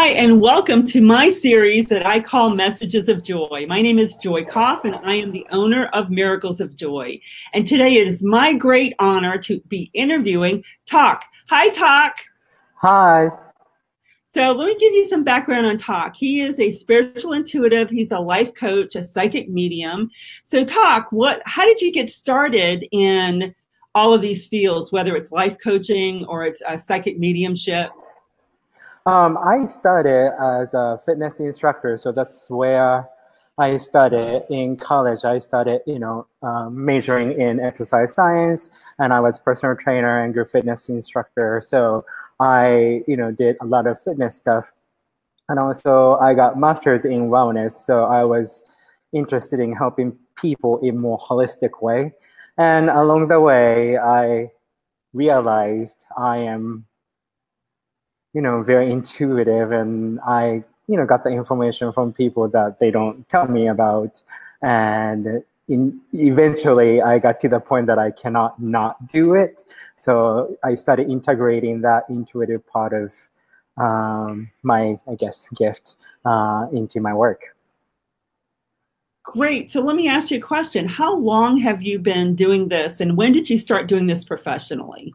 Hi, and welcome to my series that I call Messages of Joy. My name is Joy Koff, and I am the owner of Miracles of Joy. And today it is my great honor to be interviewing Talk. Hi, Talk. Hi. So let me give you some background on Talk. He is a spiritual intuitive. He's a life coach, a psychic medium. So Talk, how did you get started in all of these fields, whether it's life coaching or it's a psychic mediumship? I started as a fitness instructor, so that's where I started in college. I started, majoring in exercise science, and I was personal trainer and group fitness instructor. So I, did a lot of fitness stuff, and also I got masters in wellness. So I was interested in helping people in more holistic way, and along the way, I realized I am very intuitive, and I, got the information from people that they don't tell me about. And eventually I got to the point that I cannot not do it. So I started integrating that intuitive part of my, I guess, gift into my work. Great. So let me ask you a question. How long have you been doing this, and when did you start doing this professionally?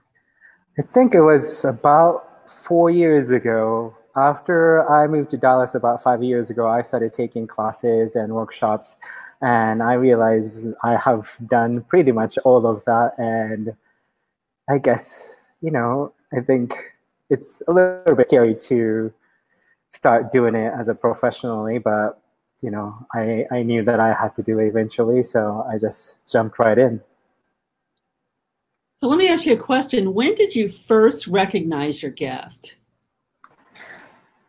I think it was about 4 years ago. After I moved to Dallas about 5 years ago, I started taking classes and workshops, and I realized I have done pretty much all of that. And I guess, I think it's a little bit scary to start doing it as a professionally, but, I knew that I had to do it eventually, so I just jumped right in. So let me ask you a question. When did you first recognize your gift?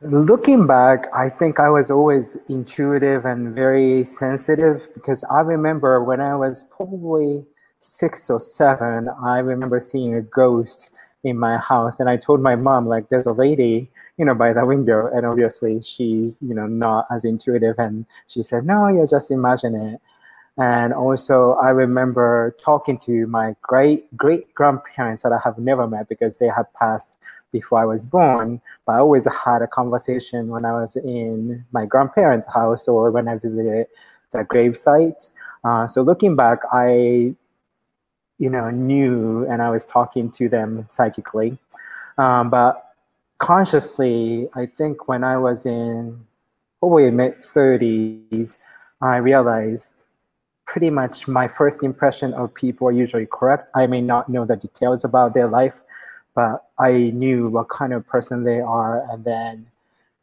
Looking back, I think I was always intuitive and very sensitive, because I remember when I was probably 6 or 7, I remember seeing a ghost in my house, and I told my mom, like, there's a lady, by the window, and obviously she's, not as intuitive, and she said, no, you just imagine it. And also, I remember talking to my great-grandparents that I have never met because they had passed before I was born. But I always had a conversation when I was in my grandparents' house or when I visited the gravesite. So looking back, I, knew, and I was talking to them psychically. But consciously, I think when I was in probably mid-30s, I realized pretty much my first impression of people are usually correct. I may not know the details about their life, but I knew what kind of person they are. And then,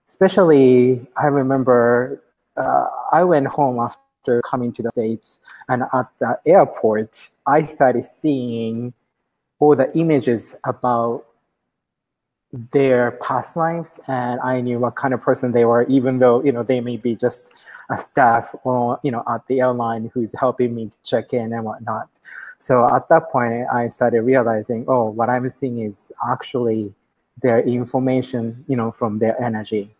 especially, I remember I went home after coming to the States, and at the airport, I started seeing all the images about their past lives, and I knew what kind of person they were, even though, they may be just a staff or, at the airline who's helping me check in and whatnot. So at that point, I started realizing, oh, what I'm seeing is actually their information, from their energy.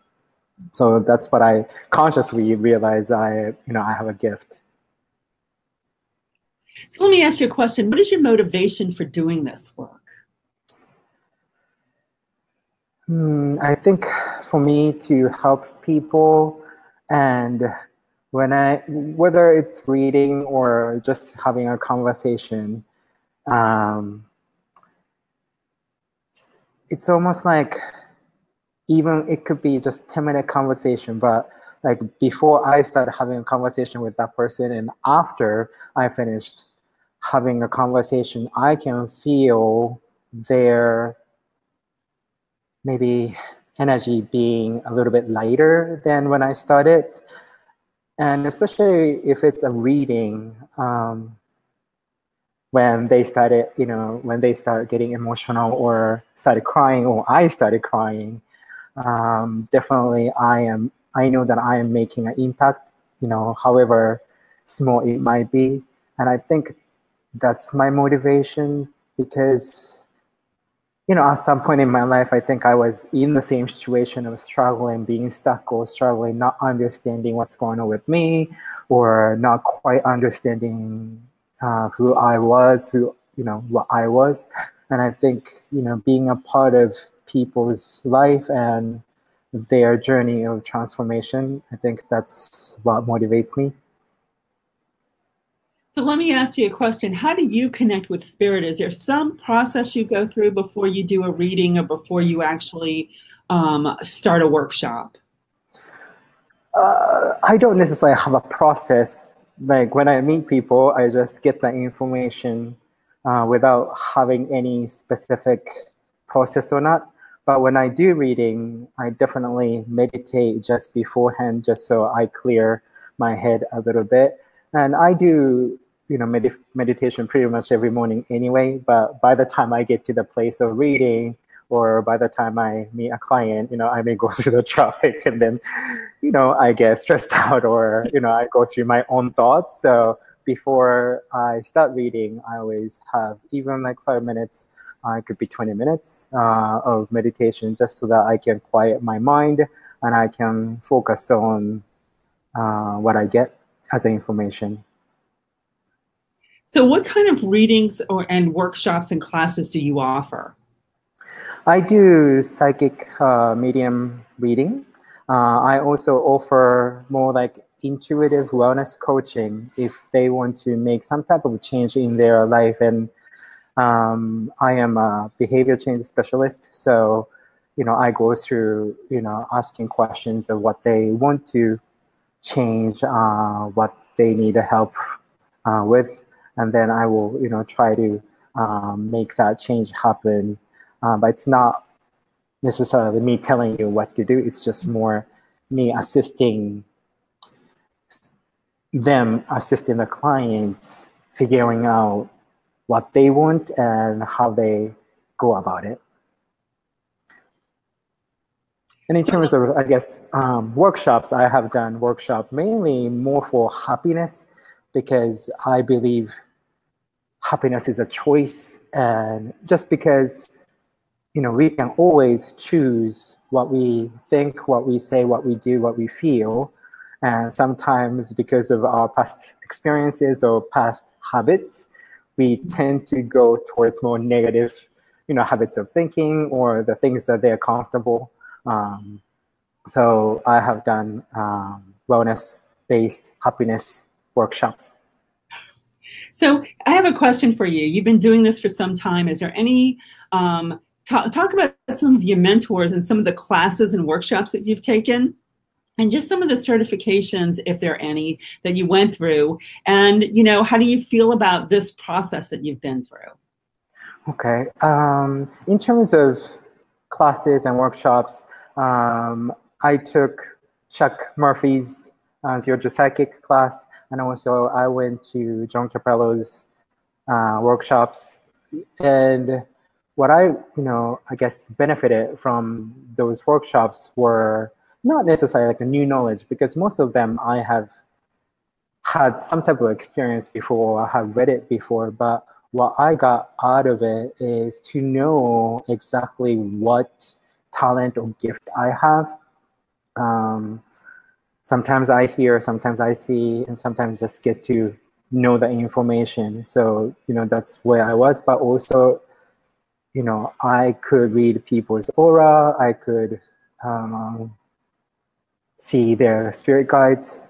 So that's what I consciously realized I have a gift. So let me ask you a question. What is your motivation for doing this work? I think for me to help people, and whether it's reading or just having a conversation, it's almost like, even it could be just 10-minute conversation, but like before I started having a conversation with that person, and after I finished having a conversation, I can feel their maybe energy being a little bit lighter than when I started. And especially if it's a reading, when they started, when they start getting emotional or started crying, or I started crying, definitely I know that I am making an impact, however small it might be. And I think that's my motivation, because at some point in my life, I think I was in the same situation of struggling, being stuck, or struggling, not understanding what's going on with me, or not quite understanding who I was, what I was. And I think, being a part of people's life and their journey of transformation. I think that's what motivates me. So let me ask you a question. How do you connect with spirit? Is there some process you go through before you do a reading or before you actually start a workshop? I don't necessarily have a process. Like when I meet people, I just get the information without having any specific process or not. But when I do reading, I definitely meditate just beforehand, just so I clear my head a little bit. And I do, meditation pretty much every morning anyway. But by the time I get to the place of reading, or by the time I meet a client, I may go through the traffic and then, I get stressed out, or, I go through my own thoughts. So before I start reading, I always have even like 5 minutes, it could be 20 minutes of meditation, just so that I can quiet my mind and I can focus on what I get as information. So what kind of readings and workshops and classes do you offer? I do psychic medium reading. I also offer more like intuitive wellness coaching if they want to make some type of change in their life. And I am a behavior change specialist. So, I go through, asking questions of what they want to change, what they need help with. And then I will, try to make that change happen. But it's not necessarily me telling you what to do. It's just more me assisting the clients, figuring out what they want and how they go about it. And in terms of, I guess, workshops, I have done workshop mainly more for happiness, because I believe happiness is a choice. And just because, we can always choose what we think, what we say, what we do, what we feel. And sometimes because of our past experiences or past habits, we tend to go towards more negative, habits of thinking, or the things that they're comfortable. So I have done wellness-based happiness workshops. So I have a question for you. You've been doing this for some time. Is there any, talk about some of your mentors and some of the classes and workshops that you've taken, and just some of the certifications, if there are any, that you went through. And, how do you feel about this process that you've been through? Okay. In terms of classes and workshops, I took Chuck Murphy's Zero to Psychic class, and also I went to John Capello's workshops. And what I guess benefited from those workshops were not necessarily like a new knowledge, because most of them I have had some type of experience before, I have read it before, but what I got out of it is to know exactly what talent or gift I have. Sometimes I hear, sometimes I see, and sometimes just get to know the information. So, that's where I was, but also, I could read people's aura, I could see their spirit guides,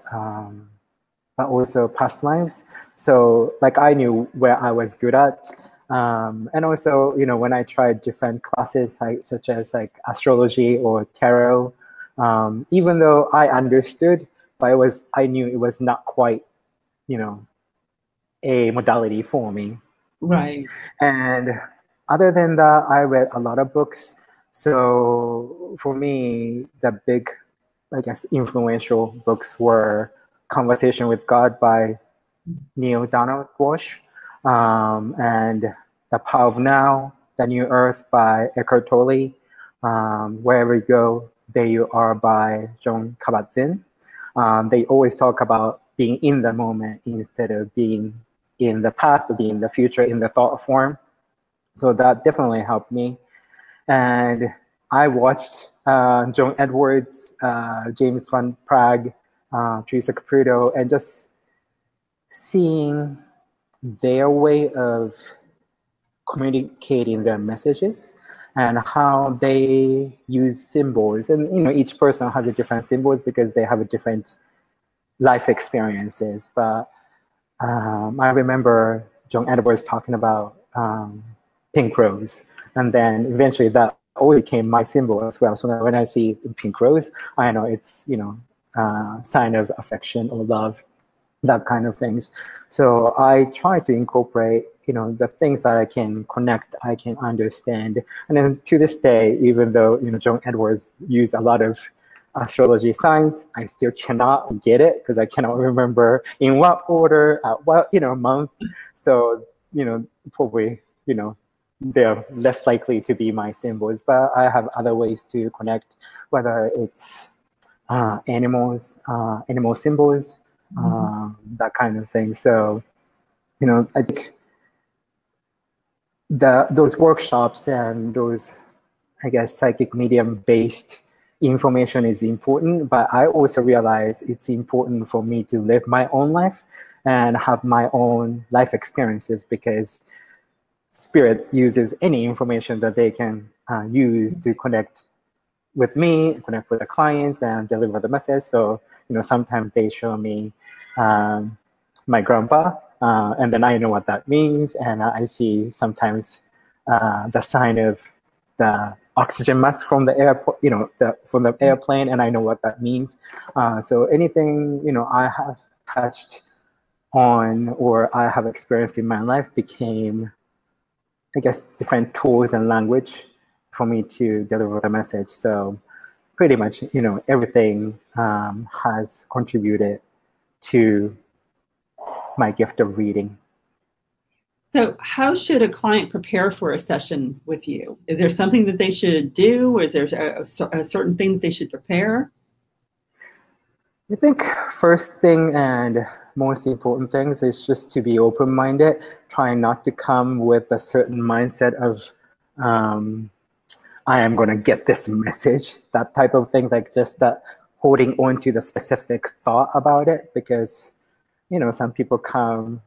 but also past lives. So like I knew where I was good at. And also, when I tried different classes, such as like astrology or tarot, even though I understood, but I knew it was not quite, a modality for me. Right. And other than that, I read a lot of books. So for me, the big, I guess, influential books were Conversation with God by Neil Donald Walsh, and The Power of Now, The New Earth by Eckhart Tolle, Wherever You Go, There You Are by John Kabat-Zinn. They always talk about being in the moment instead of being in the past or being in the future in the thought form. So that definitely helped me. And I watched Joan Edwards, James Van Praagh, Teresa Caputo, and just seeing their way of communicating their messages and how they use symbols. And each person has a different symbols because they have a different life experiences. But I remember John Edwards talking about pink rose, and then eventually that all became my symbol as well. So now when I see pink rose, I know it's sign of affection or love, that kind of things. So I try to incorporate the things that I can connect, I can understand. And then to this day, even though John Edwards used a lot of astrology signs, I still cannot get it because I cannot remember in what order, at what month. So probably they're less likely to be my symbols, but I have other ways to connect, whether it's animals, animal symbols, that kind of thing. So I think those workshops and those, I guess, psychic medium based information is important, but I also realize it's important for me to live my own life and have my own life experiences, because Spirit uses any information that they can use to connect with me, connect with the clients, and deliver the message. So sometimes they show me my grandpa, and then I know what that means, and I see sometimes the sign of the oxygen mask from the airport, from the airplane, and I know what that means. So anything I have touched on or I have experienced in my life became, I guess, different tools and language for me to deliver the message. So pretty much, everything has contributed to my gift of reading. So how should a client prepare for a session with you? Is there something that they should do? Or is there a certain thing that they should prepare? I think first thing and most important things is just to be open-minded, trying not to come with a certain mindset of, I am going to get this message, that type of thing, like just that holding on to the specific thought about it, because, some people come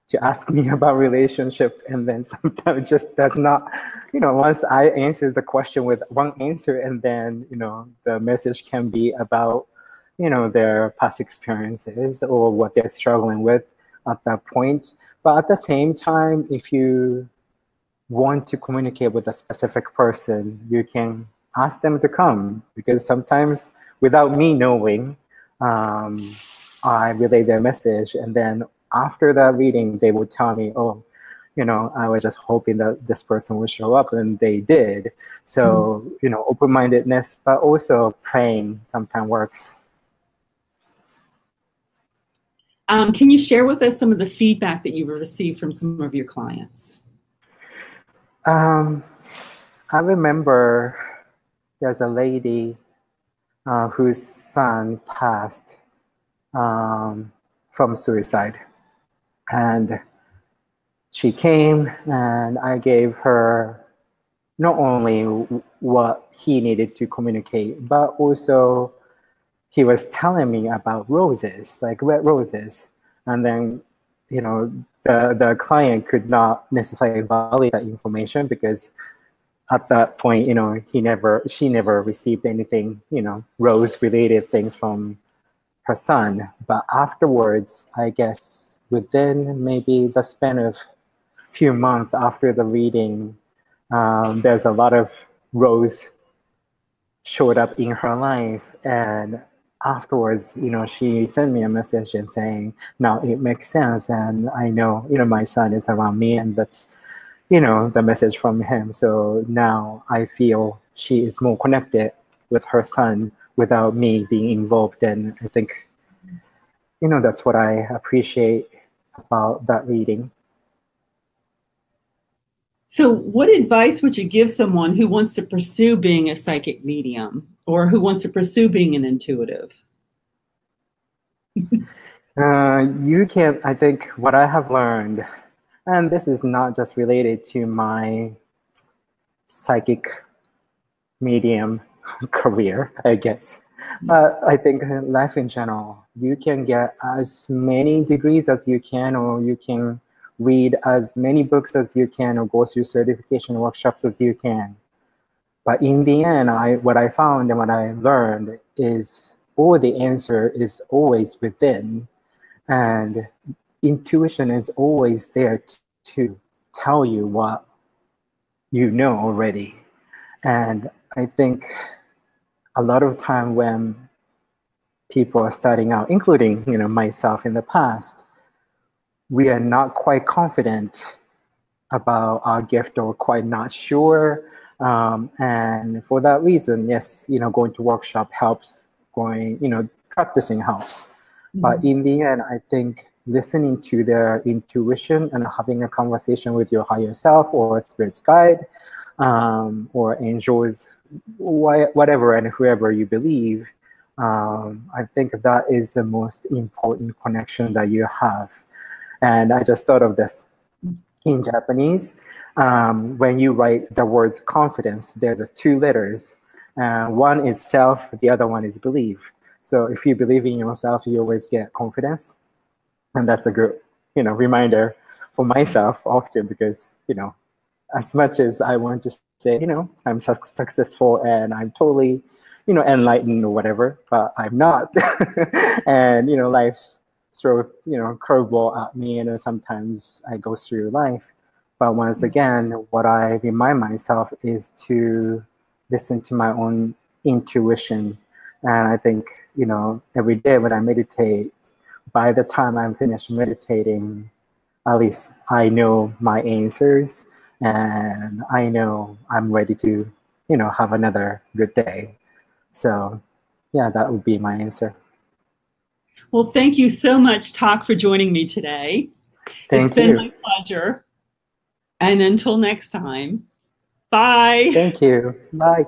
to ask me about relationship and then sometimes just does not, once I answer the question with one answer and then, the message can be about, their past experiences or what they're struggling with at that point. But at the same time, if you want to communicate with a specific person, you can ask them to come, because sometimes without me knowing, I relay their message, and then after that reading, they would tell me, oh, I was just hoping that this person would show up, and they did. So, open-mindedness, but also praying sometimes works. Can you share with us some of the feedback that you've received from some of your clients? I remember there's a lady whose son passed from suicide. And she came and I gave her not only what he needed to communicate, but also he was telling me about roses, like red roses. And then, the client could not necessarily validate that information because at that point, she never received anything, rose-related things from her son. But afterwards, I guess within maybe the span of few months after the reading, there's a lot of rose showed up in her life. And afterwards, she sent me a message and saying, now it makes sense. And I know, my son is around me, and that's, the message from him. So now I feel she is more connected with her son without me being involved. And I think, that's what I appreciate about that reading. So what advice would you give someone who wants to pursue being a psychic medium or who wants to pursue being an intuitive? You can, I think what I have learned, and this is not just related to my psychic medium career, I guess, but I think life in general, you can get as many degrees as you can, or you can read as many books as you can, or go through certification workshops as you can. But in the end, what I found and what I learned is all the answer is always within, and intuition is always there to tell you what you know already. And I think a lot of time when people are starting out, including myself in the past, we are not quite confident about our gift or quite not sure. And for that reason, yes, going to workshop helps, practicing helps. Mm-hmm. But in the end, I think listening to their intuition and having a conversation with your higher self or spirit's guide, or angels, whatever and whoever you believe, I think that is the most important connection that you have. And I just thought of this in Japanese. When you write the words confidence, there's 2 letters. One is self, the other one is believe. So if you believe in yourself, you always get confidence. And that's a good, reminder for myself often, because, as much as I want to say, I'm successful and I'm totally, enlightened or whatever, but I'm not. And, life throws, curveball at me, and sometimes I go through life. But once again, what I remind myself is to listen to my own intuition. And I think, every day when I meditate, by the time I'm finished meditating, at least I know my answers, and I know I'm ready to, have another good day. So yeah, that would be my answer. Well, thank you so much, Tak, for joining me today. It's been my pleasure. And until next time, bye. Thank you. Bye.